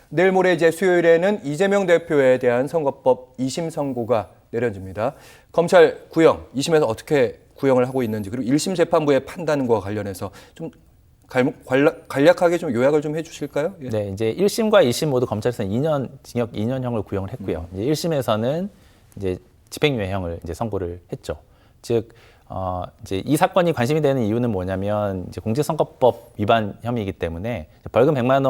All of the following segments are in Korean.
내일 모레 이제 수요일에는 이재명 대표에 대한 선거법 2심 선고가 내려집니다. 검찰 구형, 2심에서 어떻게 구형을 하고 있는지, 그리고 1심 재판부의 판단과 관련해서 좀 간략하게 좀 요약을 좀 해주실까요? 예. 네, 이제 1심과 2심 모두 검찰에서는 2년 징역 2년형을 구형을 했고요. 이제 1심에서는 이제 집행유예형을 이제 선고를 했죠. 즉, 이제 이 사건이 관심이 되는 이유는 뭐냐면 이제 공직선거법 위반 혐의이기 때문에 벌금 100만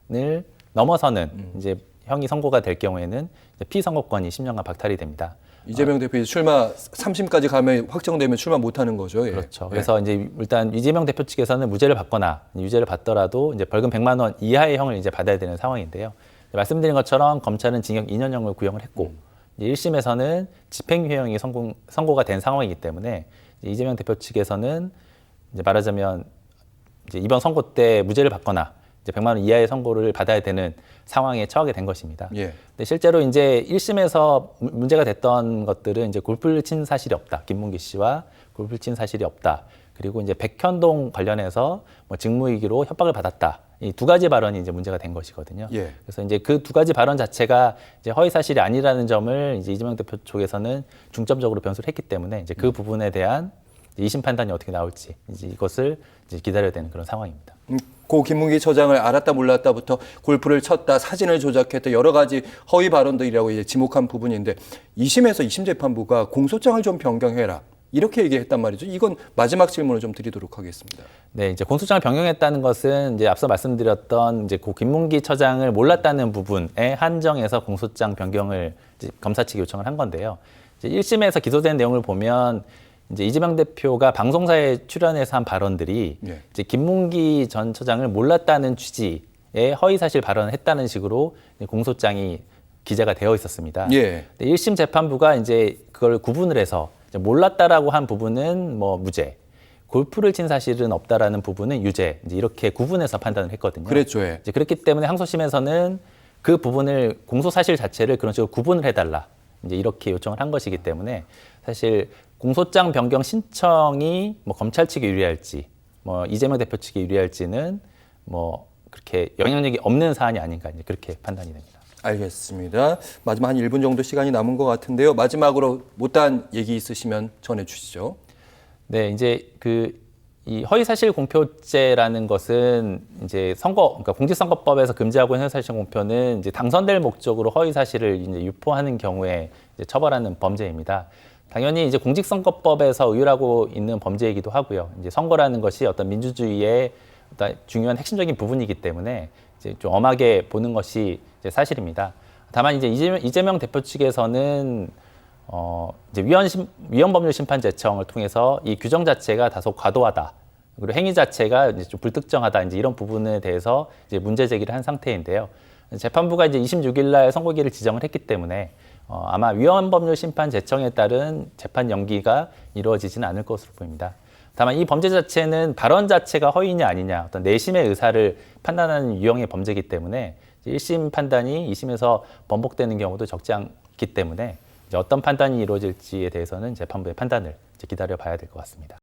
원을 넘어서는 이제 형이 선고가 될 경우에는 피선거권이 10년간 박탈이 됩니다. 이재명 대표 출마 3심까지 가면 확정되면 출마 못하는 거죠. 예. 그렇죠. 그래서 이제 일단 이재명 대표 측에서는 무죄를 받거나 유죄를 받더라도 이제 벌금 100만 원 이하의 형을 이제 받아야 되는 상황인데요. 말씀드린 것처럼 검찰은 징역 2년형을 구형을 했고 1심에서는 집행유예형이 선고가 된 상황이기 때문에 이재명 대표 측에서는 이제 말하자면 이제 이번 선고 때 무죄를 받거나 이제 100만 원 이하의 선고를 받아야 되는 상황에 처하게 된 것입니다. 예. 근데 실제로 이제 1심에서 문제가 됐던 것들은 이제 골프를 친 사실이 없다. 김문기 씨와 골프를 친 사실이 없다. 그리고 이제 백현동 관련해서 뭐 직무유기로 협박을 받았다. 이 두 가지 발언이 이제 문제가 된 것이거든요. 예. 그래서 이제 그 두 가지 발언 자체가 이제 허위 사실이 아니라는 점을 이제 이재명 대표 쪽에서는 중점적으로 변수를 했기 때문에 이제 그 부분에 대한 2심 판단이 어떻게 나올지 이제 이것을 이제 기다려야 되는 그런 상황입니다. 고 김문기 처장을 알았다 몰랐다부터 골프를 쳤다, 사진을 조작했다, 여러 가지 허위 발언들이라고 이제 지목한 부분인데 2심에서 2심 재판부가 공소장을 좀 변경해라. 이렇게 얘기했단 말이죠. 이건 마지막 질문을 좀 드리도록 하겠습니다. 네, 이제 공소장을 변경했다는 것은 이제 앞서 말씀드렸던 이제 고 김문기 처장을 몰랐다는 부분에 한정해서 공소장 변경을 이제 검사 측이 요청을 한 건데요. 이제 1심에서 기소된 내용을 보면 이제 이재명 대표가 방송사에 출연해서 한 발언들이 예. 이제 김문기 전 처장을 몰랐다는 취지의 허위 사실 발언을 했다는 식으로 공소장이 기재가 되어 있었습니다. 예. 1심 재판부가 이제 그걸 구분을 해서 몰랐다라고 한 부분은 뭐 무죄, 골프를 친 사실은 없다라는 부분은 유죄, 이제 이렇게 구분해서 판단을 했거든요. 그랬죠. 예. 이제 그렇기 때문에 항소심에서는 그 부분을 공소 사실 자체를 그런 식으로 구분을 해달라, 이제 이렇게 요청을 한 것이기 때문에 사실 공소장 변경 신청이 뭐 검찰 측에 유리할지, 뭐 이재명 대표 측에 유리할지는 뭐 그렇게 영향력이 없는 사안이 아닌가, 이제 그렇게 판단이 됩니다. 알겠습니다. 마지막 한 1분 정도 시간이 남은 것 같은데요. 마지막으로 못다한 얘기 있으시면 전해 주시죠. 네, 이제 이 허위사실 공표죄라는 것은 이제 그러니까 공직선거법에서 금지하고 있는 허위사실 공표는 이제 당선될 목적으로 허위사실을 이제 유포하는 경우에 이제 처벌하는 범죄입니다. 당연히 이제 공직선거법에서 의율하고 있는 범죄이기도 하고요. 이제 선거라는 것이 어떤 민주주의의 어떤 중요한 핵심적인 부분이기 때문에 이제 좀 엄하게 보는 것이 이제 사실입니다. 다만 이제 이재명 대표 측에서는 이제 위헌법률심판제청을 통해서 이 규정 자체가 다소 과도하다. 그리고 행위 자체가 이제 좀 불특정하다. 이제 이런 부분에 대해서 이제 문제 제기를 한 상태인데요. 재판부가 이제 26일 날 선고기를 지정을 했기 때문에 아마 위헌법률심판제청에 따른 재판 연기가 이루어지지는 않을 것으로 보입니다. 다만 이 범죄 자체는 발언 자체가 허위냐 아니냐, 어떤 내심의 의사를 판단하는 유형의 범죄이기 때문에 1심 판단이 2심에서 번복되는 경우도 적지 않기 때문에 이제 어떤 판단이 이루어질지에 대해서는 재판부의 판단을 이제 기다려 봐야 될 것 같습니다.